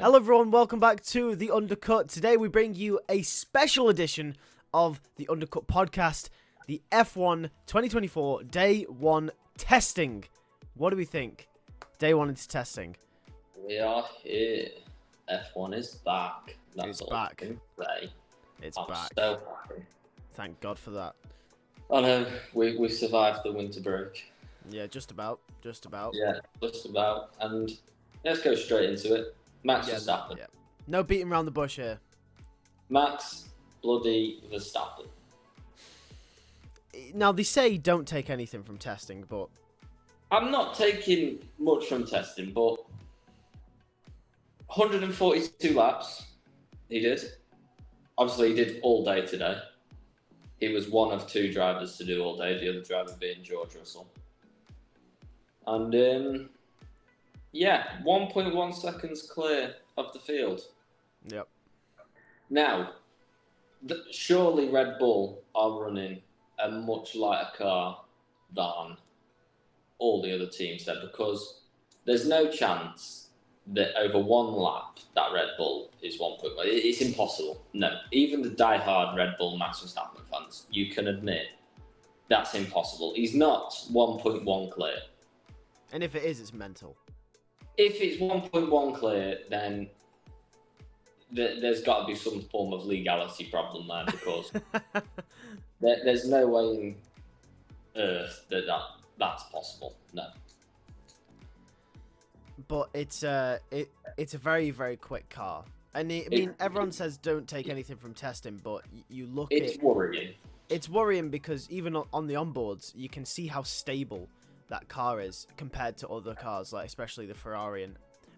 Hello everyone, welcome back to The Undercut. Today we bring you a special edition of The Undercut podcast, the F1 2024 Day 1 testing. What do we think? Day 1 into testing. We are here. F1 is back. It's back. It's I'm back. so happy. Thank God for that. I know, we survived the winter break. Yeah, just about. Yeah, just about. And let's go straight into it. Max Verstappen. Yeah. No beating around the bush here. Max bloody Verstappen. Now, they say don't take anything from testing, but... I'm not taking much from testing, but 142 laps he did. Obviously, he did all day today. He was one of two drivers to do all day, the other driver being George Russell. And, yeah, 1.1 seconds clear of the field. Yep. Now, surely Red Bull are running a much lighter car than all the other teams there, because there's no chance that over one lap that Red Bull is 1.1. It's impossible. No, even the die-hard Red Bull Max Verstappen fans, you can admit that's impossible. He's not 1.1 clear. And if it is, it's mental. If it's 1.1 clear, then there's got to be some form of legality problem there, because there's no way in Earth that's possible. No. But it's a very, very quick car. And I mean, everyone says don't take anything from testing, but you look at it... It's worrying. It's worrying because even on the onboards, you can see how stable that car is compared to other cars, like especially the Ferrari. And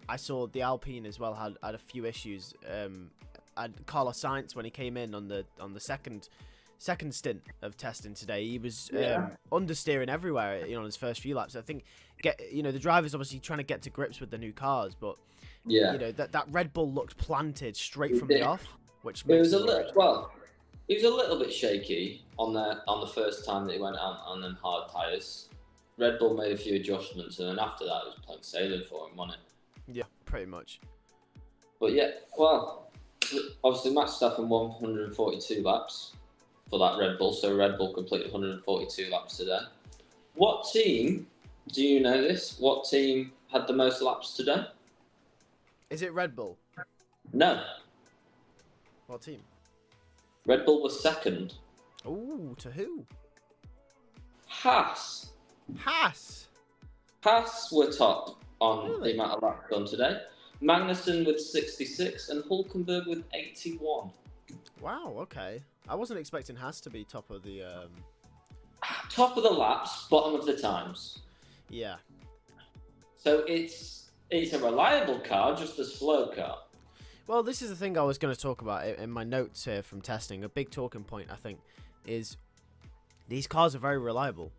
I saw the Alpine as well had a few issues. And Carlos Sainz, when he came in on the second stint of testing today, he was understeering everywhere. On his first few laps. I think the drivers obviously trying to get to grips with the new cars, but that Red Bull looked planted straight from the off, which makes he was a little bit shaky on the first time that he went out on them hard tyres. Red Bull made a few adjustments, and then after that, it was plain sailing for him, wasn't it? Yeah, pretty much. But yeah, well, obviously Max Verstappen won 142 laps for that Red Bull, so Red Bull completed 142 laps today. What team, do you know this? What team had the most laps today? Is it Red Bull? No. What team? Red Bull was second. Ooh, to who? Haas. Haas were top on the amount of laps done today. Magnussen with 66 and Hulkenberg with 81. Wow, okay. I wasn't expecting Haas to be top of the... Top of the laps, bottom of the times. Yeah. So it's a reliable car, just a slow car. Well, this is the thing I was going to talk about in my notes here from testing. A big talking point, I think, is these cars are very reliable.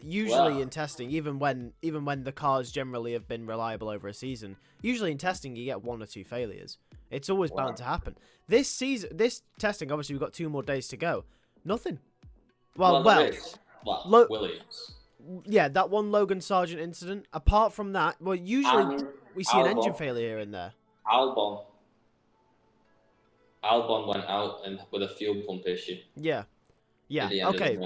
Usually in testing, even when the cars generally have been reliable over a season, usually in testing you get one or two failures. It's always bound to happen. This testing, obviously we've got 2 more days to go. Nothing. Williams. Yeah, that one Logan Sargent incident. Apart from that, usually we see an engine failure here and there. Albon went out with a fuel pump issue. Yeah. Okay.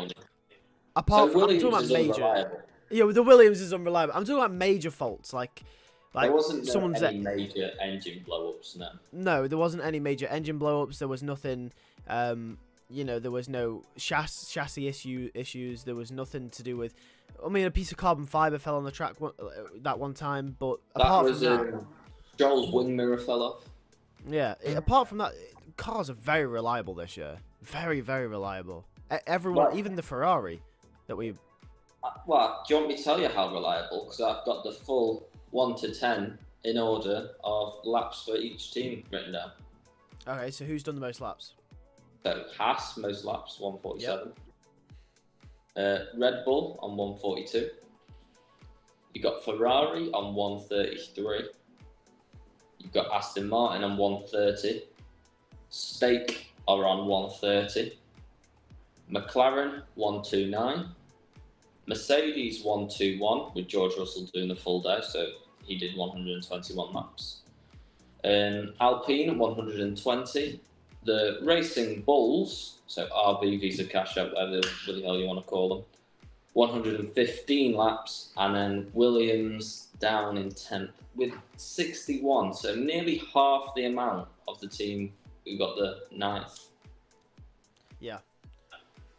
I'm talking about major. Yeah, the Williams is unreliable. I'm talking about major faults, like there wasn't any major engine blow-ups. No, there wasn't any major engine blow-ups. There was nothing. There was no chassis issues. There was nothing to do with. I mean, a piece of carbon fiber fell on the track that one time, but apart from that, Joel's wing mirror fell off. Yeah, apart from that, cars are very reliable this year. Very, very reliable. Everyone, even the Ferrari that we... Well, do you want me to tell you how reliable? Because I've got the full 1 to 10 in order of laps for each team written down. Okay, so who's done the most laps? So Haas, most laps, 147. Yep. Red Bull on 142. You got Ferrari on 133. You've got Aston Martin on 130. Stake are on 130. McLaren 129. Mercedes 121 with George Russell doing the full day, so he did 121 laps. Alpine 120. The Racing Bulls, so RB Visa Cash Out, whatever the hell you want to call them, 115 laps, and then Williams down in 10th with 61, so nearly half the amount of the team who got the 9th. Yeah.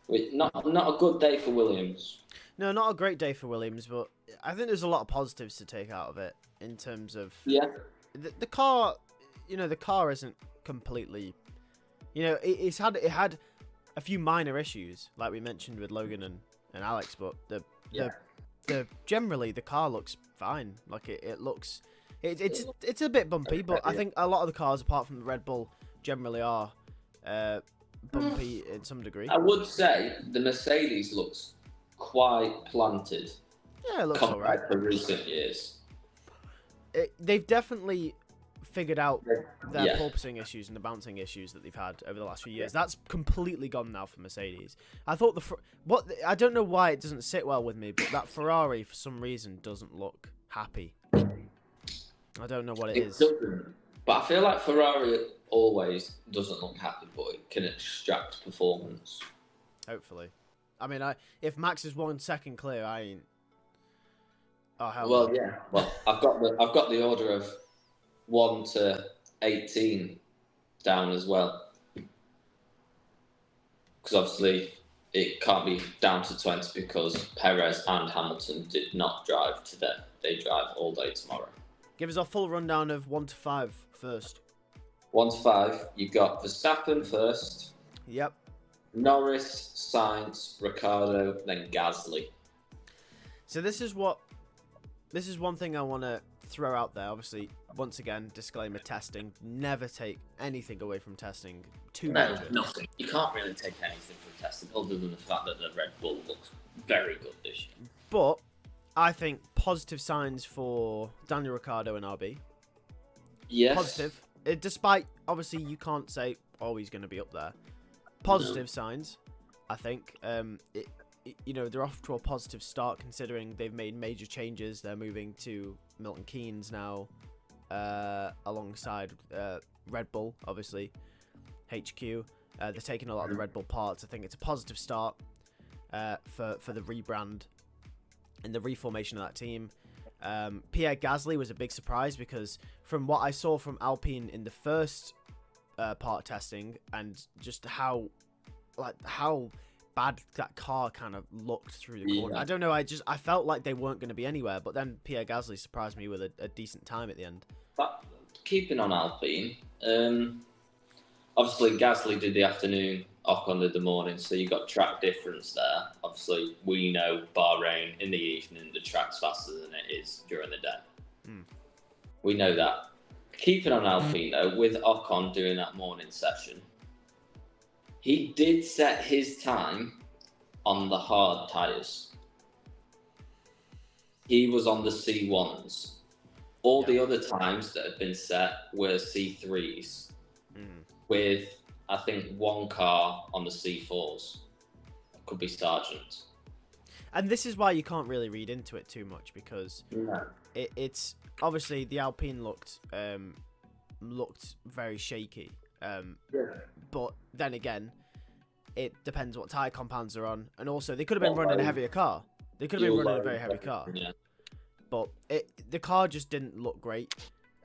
Not a good day for Williams. No, not a great day for Williams, but I think there's a lot of positives to take out of it in terms of the car. The car isn't completely. It had a few minor issues, like we mentioned with Logan and Alex, but generally the car looks fine. Like it looks, it's a bit bumpy, but I think a lot of the cars, apart from the Red Bull, generally are bumpy in some degree. I would say the Mercedes looks quite planted. Yeah, it looks alright for recent years. They've definitely figured out their porpoising issues and the bouncing issues that they've had over the last few years. That's completely gone now for Mercedes. I thought I don't know why it doesn't sit well with me, but that Ferrari for some reason doesn't look happy. I don't know what it is. Doesn't. But I feel like Ferrari always doesn't look happy, but it can extract performance. Hopefully. I mean, if Max is 1 second clear, I ain't. Oh hell. Well, yeah. Well, I've got the order of 1 to 18 down as well, because obviously it can't be down to 20 because Perez and Hamilton did not drive today. They drive all day tomorrow. Give us a full rundown of 1 to 5 first. 1 to 5, you got Verstappen first. Yep. Norris, Sainz, Ricciardo, then Gasly. So this is one thing I want to throw out there. Obviously, once again, disclaimer: testing. Never take anything away from testing. Nothing. You can't really take anything from testing, other than the fact that the Red Bull looks very good this year. But I think positive signs for Daniel Ricciardo and RB. Yes. Positive. Despite, obviously, you can't say, he's going to be up there. Positive signs, I think. They're off to a positive start considering they've made major changes. They're moving to Milton Keynes now, alongside Red Bull, obviously, HQ. They're taking a lot of the Red Bull parts. I think it's a positive start for the rebrand and the reformation of that team. Pierre Gasly was a big surprise because from what I saw from Alpine in the first part testing and just how bad that car kind of looked through the corner. I don't know. I felt like they weren't going to be anywhere, but then Pierre Gasly surprised me with a decent time at the end. But keeping on Alpine, obviously Gasly did the afternoon, Ocon did the morning, so you got track difference there. Obviously, we know Bahrain in the evening, the track's faster than it is during the day. We know that. Keeping on Alpine, though, with Ocon doing that morning session, he did set his time on the hard tyres. He was on the C1s. All the other times that had been set were C3s, with, I think, one car on the C4s. Could be Sargent. And this is why you can't really read into it too much, because it's obviously the Alpine looked very shaky. But then again, it depends what tyre compounds they're on, and also they could have been running a heavier car. They could have been running a very heavy car. Yeah. But the car just didn't look great.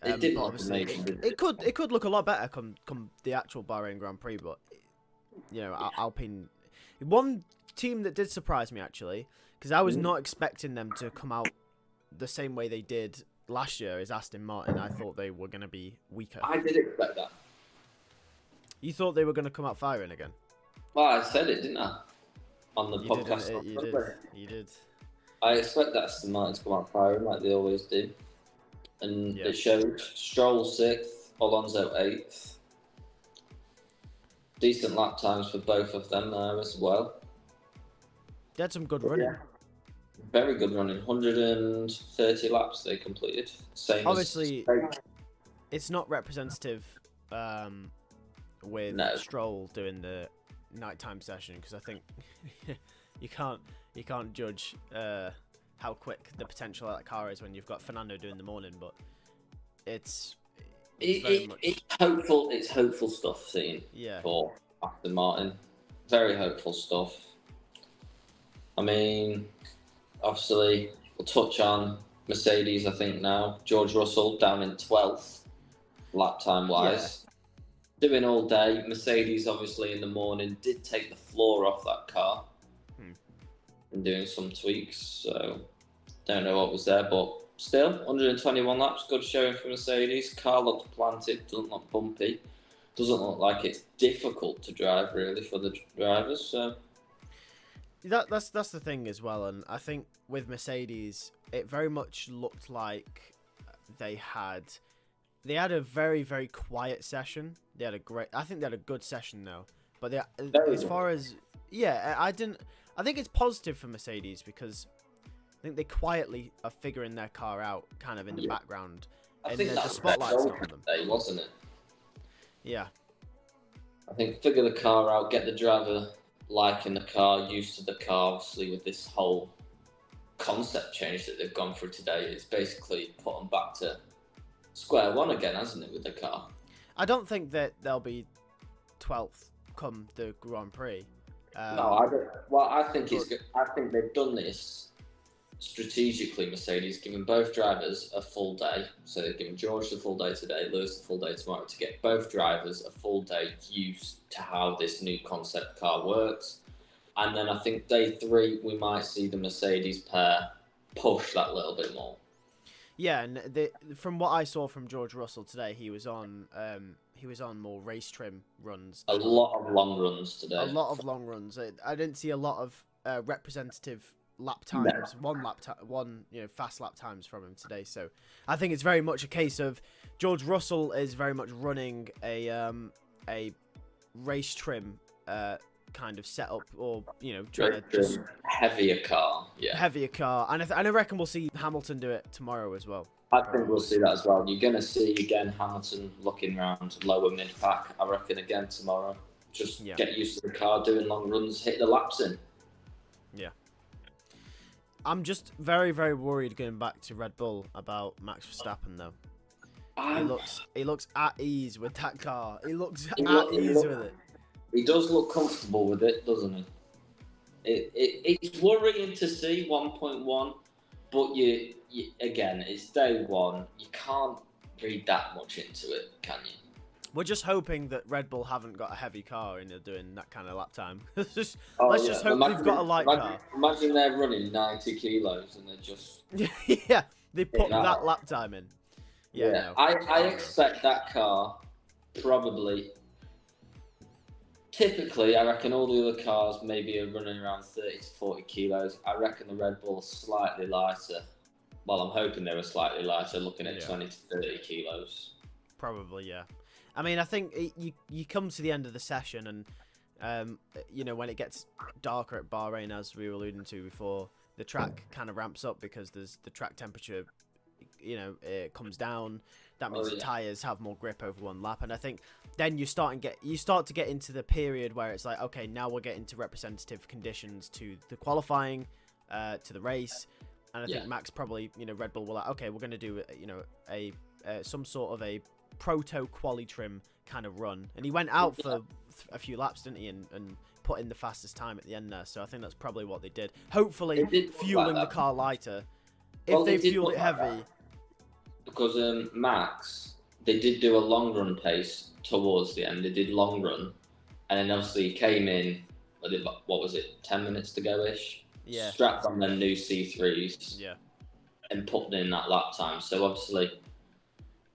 It didn't look obviously amazing. it could look a lot better come the actual Bahrain Grand Prix, but Alpine. One team that did surprise me actually, because I was not expecting them to come out the same way they did last year, is Aston Martin. I thought they were going to be weaker. I did expect that. You thought they were going to come out firing again? Well, I said it, didn't I? On the podcast. You did. I expect Aston Martin to come out firing like they always do. And it showed. Stroll 6th, Alonso 8th. Decent lap times for both of them there as well. They had some good running. Yeah. Very good running. 130 laps they completed. Same Obviously, as... it's not representative with Stroll doing the nighttime session, because I think you can't judge how quick the potential of that car is when you've got Fernando doing the morning, but it's It's hopeful. It's hopeful stuff seen for Aston Martin. Very hopeful stuff. I mean, obviously, we'll touch on Mercedes. I think now George Russell down in 12th lap time wise, doing all day. Mercedes obviously in the morning did take the floor off that car and doing some tweaks. So don't know what was there, but still 121 laps, good showing for Mercedes. Car looks planted, doesn't look bumpy, doesn't look like it's difficult to drive really for the drivers. So that's the thing as well, and I think with Mercedes, it very much looked like they had a very, very quiet session. I think they had a good session though. But as far as I think it's positive for Mercedes because I think they quietly are figuring their car out, kind of in the background, I think the spotlight's not on them. Today, wasn't it? Yeah. I think figure the car out, get the driver liking the car, used to the car. Obviously, with this whole concept change that they've gone through today, it's basically put them back to square one again, hasn't it, with the car? I don't think that they'll be 12th come the Grand Prix. No, I don't. Well, I think they've done this strategically. Mercedes giving both drivers a full day, so they've given George the full day today, Lewis the full day tomorrow, to get both drivers a full day used to how this new concept car works. And then I think day 3 we might see the Mercedes pair push that little bit more. Yeah, and from what I saw from George Russell today, he was on more race trim runs. A lot of long runs today. A lot of long runs. I didn't see a lot of representative lap times. No. One fast lap times from him today. So I think it's very much a case of George Russell is very much running a race trim kind of setup, or trying to just heavier car, and I reckon we'll see Hamilton do it tomorrow as well. I think we'll see that as well. You're going to see again Hamilton looking around lower mid pack. I reckon again tomorrow. Just get used to the car, doing long runs, hit the laps in. Yeah. I'm just very, very worried going back to Red Bull about Max Verstappen though. He looks at ease with that car. He looks at ease with it. He does look comfortable with it, doesn't he? It's worrying to see 1.1, but you again, it's day 1. You can't read that much into it, can you? We're just hoping that Red Bull haven't got a heavy car and they're doing that kind of lap time. Let's just hope they've got a light car. Imagine they're running 90 kilos and they're just... they put that lap time in. No. I expect that car probably... Typically, I reckon all the other cars maybe are running around 30 to 40 kilos. I reckon the Red Bull's slightly lighter. Well, I'm hoping they were slightly lighter, looking at 20 to 30 kilos. Probably, yeah. I mean, I think you come to the end of the session and, when it gets darker at Bahrain, as we were alluding to before, the track kind of ramps up because there's the track temperature, it comes down. That means the tyres have more grip over one lap. And I think then you start to get into the period where it's like, okay, now we're getting to representative conditions to the qualifying, to the race. And I think Max probably, Red Bull were like, okay, we're going to do, some sort of a proto-quali trim kind of run. And he went out for a few laps, didn't he? And put in the fastest time at the end there. So I think that's probably what they did. Hopefully fueling the car lighter. If they fueled it heavy... Because Max, they did do a long run pace towards the end. They did long run, and then obviously he came in. What was it? 10 minutes to go ish. Yeah. Strapped on their new C3s. Yeah. And put in that lap time. So obviously,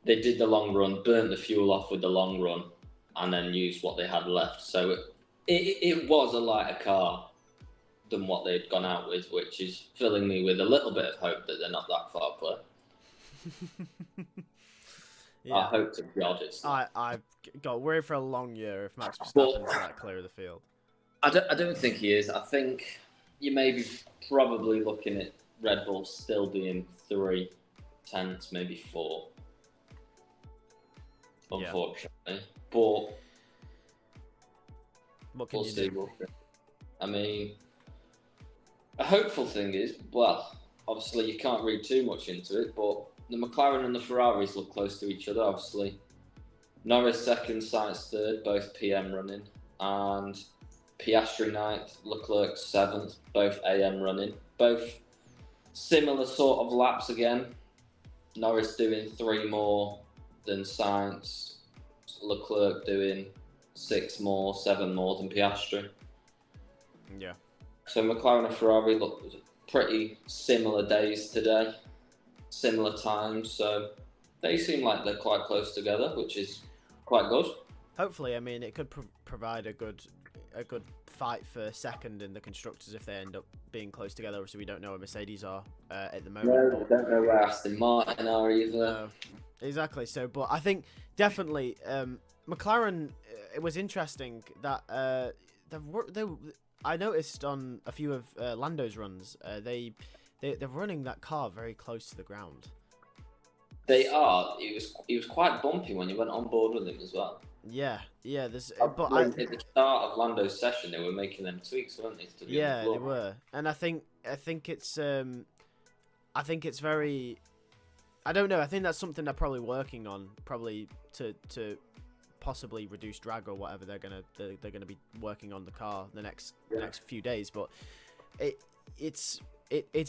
they did the long run, burnt the fuel off with the long run, and then used what they had left. So it was a lighter car than what they'd gone out with, which is filling me with a little bit of hope that they're not that far clear. I hope to God it's not. I've got worried for a long year if Max Verstappen's that clear of the field. I don't think he is. I think you may be probably looking at Red Bull still being 3 tenths, maybe 4. Unfortunately. But we'll see. I mean, a hopeful thing is, well, obviously you can't read too much into it, but the McLaren and the Ferraris look close to each other. Obviously, Norris second, Sainz third, both PM running, and Piastri ninth, Leclerc seventh, both AM running. Both similar sort of laps again. Norris doing 3 more than Sainz, Leclerc doing 6 more, 7 more than Piastri. Yeah. So McLaren and Ferrari look pretty similar days today, similar times. So they seem like they're quite close together, which is quite good. Hopefully, I mean, it could provide a good fight for second in the constructors if they end up being close together. Obviously, we don't know where Mercedes are at the moment. No, we don't know where Aston Martin are either. No, exactly. So, but I think definitely McLaren. It was interesting that I noticed on a few of Lando's runs, they're running that car very close to the ground. They are. It was quite bumpy when you went on board with him as well. Yeah. At the start of Lando's session, they were making them tweaks, weren't they? They were, and I think it's very. I don't know. I think that's something they're probably working on, probably to possibly reduce drag or whatever they're gonna be working on the car the next few days. But it's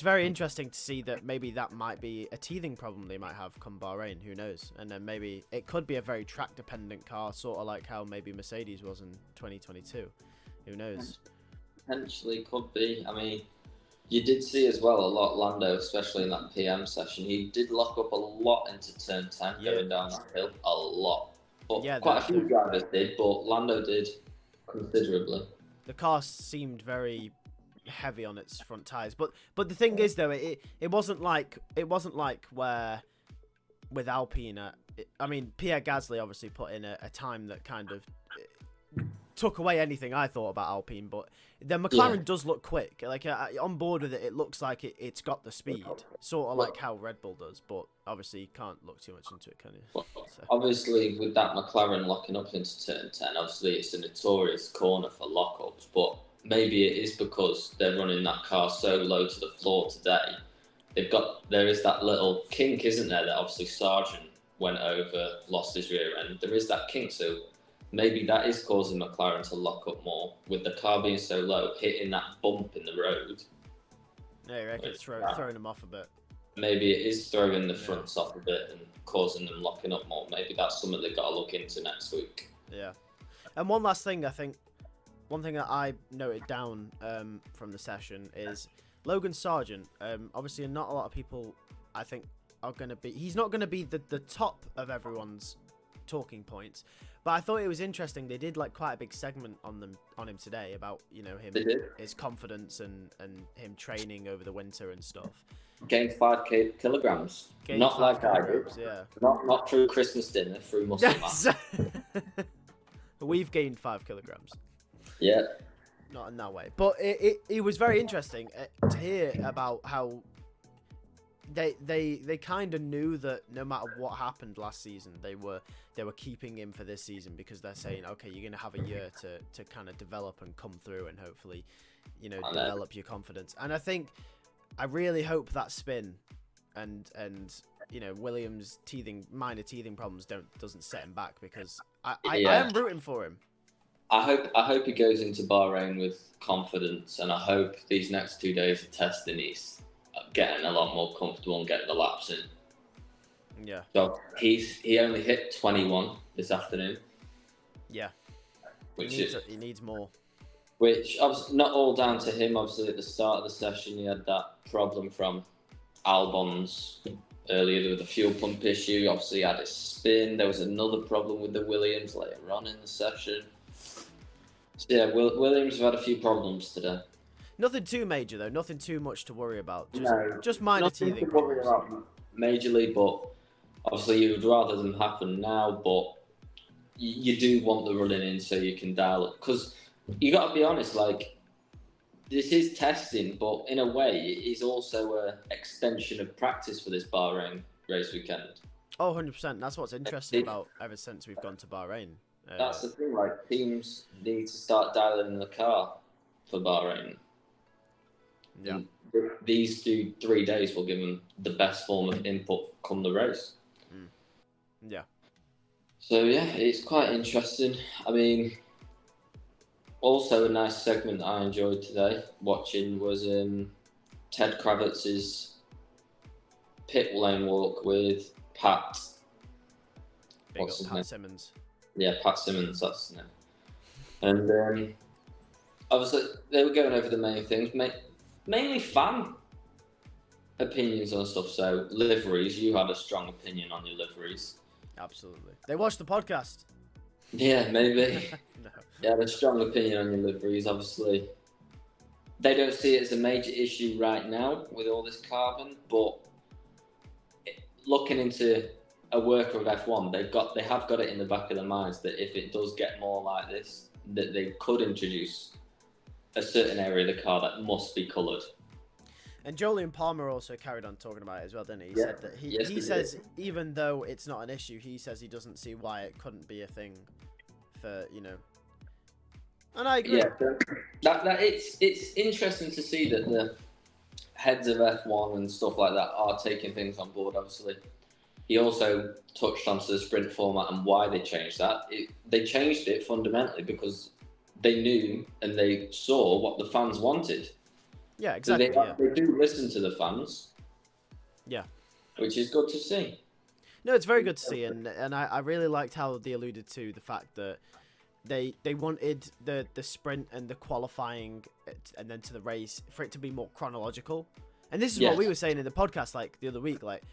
very interesting to see that maybe that might be a teething problem they might have come Bahrain. Who knows? And then maybe it could be a very track dependent car, sort of like how maybe Mercedes was in 2022. Who knows? Potentially could be. I mean, you did see as well a lot Lando, especially in that PM session. He did lock up a lot into turn 10 going down that hill. A lot. But quite a few drivers did, but Lando did considerably. The car seemed very heavy on its front tires, but the thing is though, it wasn't like where with Alpine. I mean, Pierre Gasly obviously put in a time that kind of took away anything I thought about Alpine, but the McLaren does look quick. Like on board with it, it looks like it's got the speed, sort of like how Red Bull does. But obviously, you can't look too much into it, can you? Well, obviously, with that McLaren locking up into turn 10, obviously it's a notorious corner for lockups. But maybe it is because they're running that car so low to the floor today. There is that little kink, isn't there? That obviously Sargent went over, lost his rear end. There is that kink, so maybe that is causing McLaren to lock up more with the car being so low, hitting that bump in the road. Yeah, I reckon it's throwing them off a bit. Maybe it is throwing the fronts off a bit and causing them locking up more. Maybe that's something they've got to look into next week. Yeah. And one last thing, I think, one thing that I noted down from the session is Logan Sargent. Obviously, not a lot of people, I think, are going to be... He's not going to be the top of everyone's talking points. But I thought it was interesting. They did like quite a big segment on him today about him, his confidence and him training over the winter and stuff. Gained 5 kilograms. Not like I did. Yeah. Not through Christmas dinner, through muscle mass. We've gained 5 kilograms. Yeah. Not in that way, but it was very interesting to hear about how they kind of knew that no matter what happened last season, they were keeping him for this season because they're saying, okay, you're going to have a year to kind of develop and come through and hopefully, develop your confidence. And I really hope that spin and Williams' minor teething problems doesn't set him back, because I am rooting for him. I hope he goes into Bahrain with confidence, and I hope these next 2 days of testing he's getting a lot more comfortable and getting the laps in. Yeah. So he only hit 21 this afternoon. Yeah. He needs more. Which obviously not all down to him. Obviously at the start of the session he had that problem from Albon's earlier with the fuel pump issue. Obviously he had his spin. There was another problem with the Williams later on in the session. So yeah, Williams have had a few problems today. Nothing too major though. Nothing too much to worry about. Just minor teething problems. Majorly, but obviously you would rather them happen now. But you do want the running in so you can dial it, because you got to be honest. Like, this is testing, but in a way, it is also an extension of practice for this Bahrain race weekend. Oh, 100%. That's what's interesting about ever since we've gone to Bahrain. That's the thing. Like, teams need to start dialing in the car for Bahrain. Yeah. And these 3 days will give them the best form of input come the race. Yeah. So yeah, it's quite interesting. I mean, also a nice segment that I enjoyed today watching was Ted Kravitz's pit lane walk with Pat. Big What's up his Pat name? Simmons. Yeah, Pat Simmons. That's his name. And obviously they were going over the main things, mainly fan opinions on stuff. So liveries, you had a strong opinion on your liveries. Absolutely. They watched the podcast. Yeah, maybe. No. You had a strong opinion on your liveries. Obviously, they don't see it as a major issue right now with all this carbon, but looking into a worker of F1, they have got it in the back of their minds that if it does get more like this, that they could introduce a certain area of the car that must be coloured. And Jolyon Palmer also carried on talking about it as well, didn't he? He said that he says even though it's not an issue, he says he doesn't see why it couldn't be a thing for, you know. And I agree. Yeah, that it's interesting to see that the heads of F1 and stuff like that are taking things on board. Obviously, he also touched onto the sprint format and why they changed that. They changed it fundamentally because they knew and they saw what the fans wanted. Yeah, exactly. So they do listen to the fans. Yeah. Which is good to see. No, it's very good to see, and I really liked how they alluded to the fact that they wanted the sprint and the qualifying and then to the race for it to be more chronological. And this is what we were saying in the podcast like the other week, like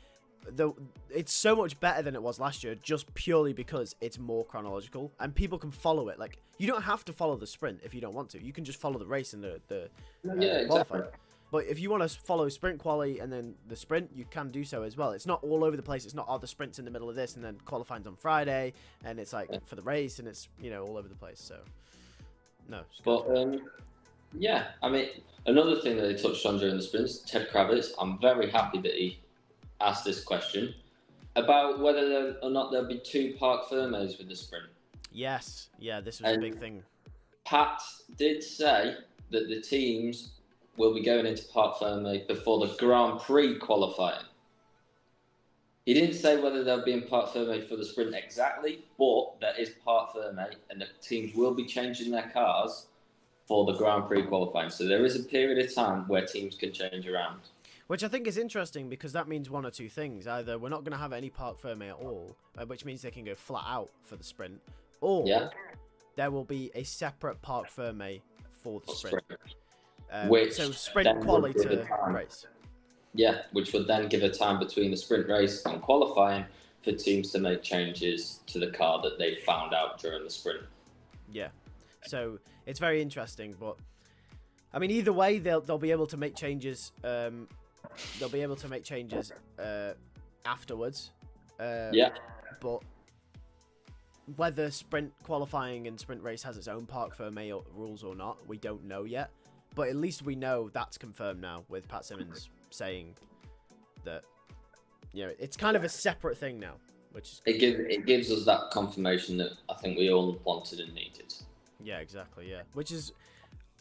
it's so much better than it was last year just purely because it's more chronological and people can follow it. Like, you don't have to follow the sprint if you don't want to. You can just follow the race and the qualifying. Exactly. But if you want to follow sprint quali and then the sprint, you can do so as well. It's not all over the place. It's not, the sprint's in the middle of this and then qualifying's on Friday and it's like for the race and it's, you know, all over the place. So, no. But, yeah, I mean, another thing that they touched on during the sprints, Ted Kravitz, I'm very happy that he asked this question about whether or not there'll be 2 parc fermes with the sprint. Yes. Yeah, this was a big thing. Pat did say that the teams will be going into parc ferme before the Grand Prix qualifying. He didn't say whether they'll be in parc ferme for the sprint exactly, but there is parc ferme and the teams will be changing their cars for the Grand Prix qualifying. So there is a period of time where teams can change around. Which I think is interesting because that means one or two things. Either we're not going to have any parc ferme at all, which means they can go flat out for the sprint, or there will be a separate parc ferme for the sprint. So sprint quality to race. Yeah, which would then give a time between the sprint race and qualifying for teams to make changes to the car that they found out during the sprint. Yeah, so it's very interesting, but I mean, either way, they'll be able to make changes. They'll be able to make changes afterwards. But whether sprint qualifying and sprint race has its own parc ferme rules or not, we don't know yet. But at least we know that's confirmed now with Pat Simmons saying that, you know, it's kind of a separate thing now, which is it gives us that confirmation that I think we all wanted and needed. Yeah, exactly. Yeah, which is,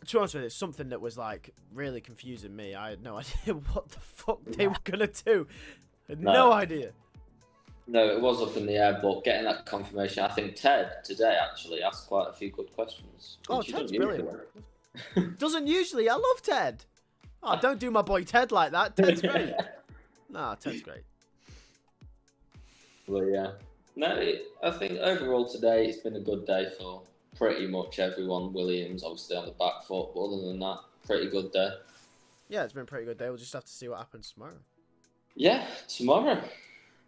to be honest with you, it's something that was like really confusing me. I had no idea what the fuck they were gonna do. I had no idea. No, it was up in the air, but getting that confirmation, I think Ted today actually asked quite a few good questions. Oh, Ted's brilliant. Doesn't usually. I love Ted. Oh, don't do my boy Ted like that. Ted's great. Nah, Ted's great. Well, yeah. No, I think overall today it's been a good day for pretty much everyone. Williams obviously on the back foot, but other than that, pretty good day. Yeah, it's been a pretty good day. We'll just have to see what happens tomorrow. Yeah, tomorrow.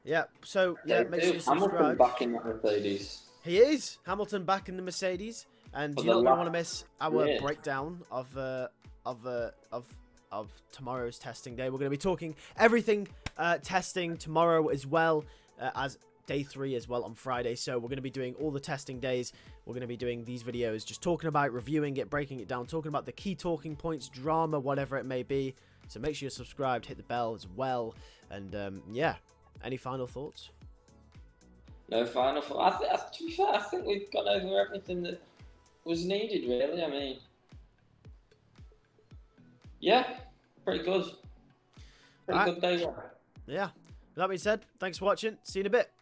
Yeah, so yeah, make sure you subscribe. Hamilton back in that Mercedes. He is. Hamilton back in the Mercedes. And you're not going to want to miss our breakdown of tomorrow's testing day. We're going to be talking everything testing tomorrow as well as day 3 as well on Friday. So we're going to be doing all the testing days. We're going to be doing these videos, just talking about it, reviewing it, breaking it down, talking about the key talking points, drama, whatever it may be. So make sure you're subscribed, hit the bell as well. And yeah, any final thoughts? No final thoughts. To be fair, I think we've gone over everything that was needed, really. I mean, yeah, pretty good. Pretty good day. Yeah. With that being said, thanks for watching. See you in a bit.